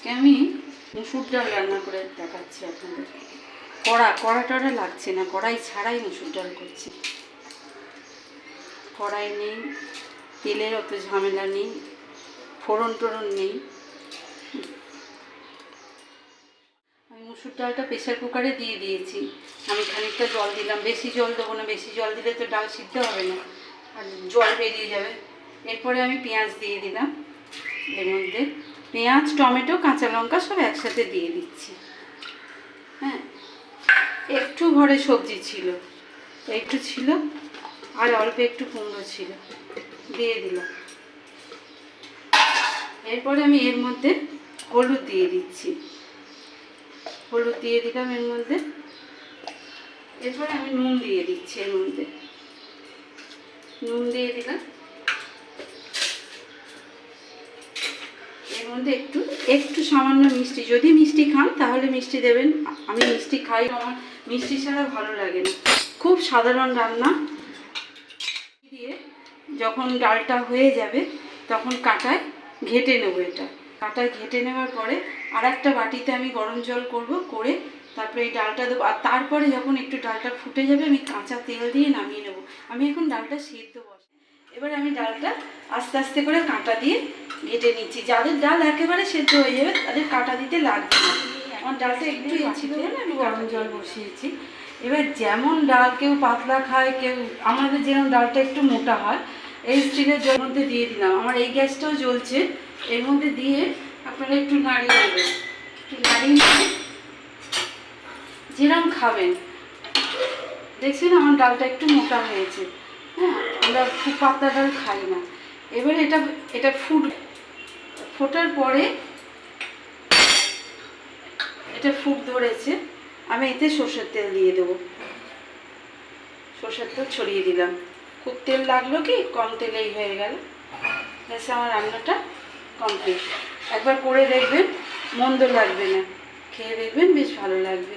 আজকে আমি মুসুর ডাল রান্না করে দেখাচ্ছি আপনাদের। কড়া টড়া লাগছে না, কড়াই ছাড়াই মুসুর ডাল করছি। কড়াই নেই, তেলের অত ঝামেলা নেই, ফোড়ন টোড়ন নেই। আমি মুসুর ডালটা প্রেসার কুকারে দিয়ে দিয়েছি। আমি খানিকটা জল দিলাম, বেশি জল দেবো না, বেশি জল দিলে তো ডাল সিদ্ধ হবে না আর জল বেরিয়ে যাবে। এরপরে আমি পেঁয়াজ দিয়ে দিলাম, এর মধ্যে পেঁয়াজ, টমেটো, কাঁচা লঙ্কা সব একসাথে দিয়ে দিচ্ছি। হ্যাঁ, একটু ঘরে সবজি ছিল, একটু ছিল, আর অল্প একটু কুমড়ো ছিল, দিয়ে দিলাম। এরপরে আমি এর মধ্যে হলুদ দিয়ে দিচ্ছি, হলুদ দিয়ে দিলাম এর মধ্যে। এরপরে আমি নুন দিয়ে দিচ্ছি, এর মধ্যে নুন দিয়ে দিলাম। এর মধ্যে একটু সামান্য মিষ্টি, যদি মিষ্টি খান তাহলে মিষ্টি দেবেন। আমি মিষ্টি খাই, আমার মিষ্টি ছাড়া ভালো লাগে না। খুব সাধারণ রান্না। দিয়ে যখন ডালটা হয়ে যাবে তখন কাঁটায় ঘেটে নেব। এটা কাঁটায় ঘেটে নেওয়ার পরে আর একটা বাটিতে আমি গরম জল করে তারপরে এই ডালটা দেবো। আর তারপরে যখন একটু ডালটা ফুটে যাবে আমি কাঁচা তেল দিয়ে নামিয়ে নেব। আমি এখন ডালটা সেদ্ধ বসাই। এবার আমি ডালটা আস্তে আস্তে করে কাঁটা দিয়ে ঘেটে নিচ্ছি। যাদের ডাল একেবারে সেদ্ধ হয়ে যাবে তাদের কাঁটা দিতে লাগবে না। আমার ডালটা একটু ছিল বলে আমি গরম জল বসিয়েছি। এবার যেমন ডাল কেউ পাতলা খায়, কেউ আমাদের যেমন ডালটা একটু মোটা হয়, এই স্টিলের জলের মধ্যে দিয়ে দিলাম। আমার এই গ্যাসটাও জ্বলছে, এর মধ্যে দিয়ে আপনারা একটু নাড়িয়ে দেবেন। একটু নাড়িয়ে নিয়ে যেরকম খাবেন। দেখছেন আমার ডালটা একটু মোটা হয়েছে। হ্যাঁ, আমরা খুব পাতলা ডাল খাই না। এবার এটা ফোটার পরে এটা ফুট ধরেছে, আমি এতে সর্ষের তেল দিয়ে দেবো। সর্ষের তেল ছড়িয়ে দিলাম। খুব তেল লাগলো কি, কম তেলেই হয়ে গেল। ব্যাস, আমার রান্নাটা কমপ্লিট। একবার করে দেখবেন, মন্দ লাগবে না, খেয়ে দেখবেন, বেশ ভালো লাগবে।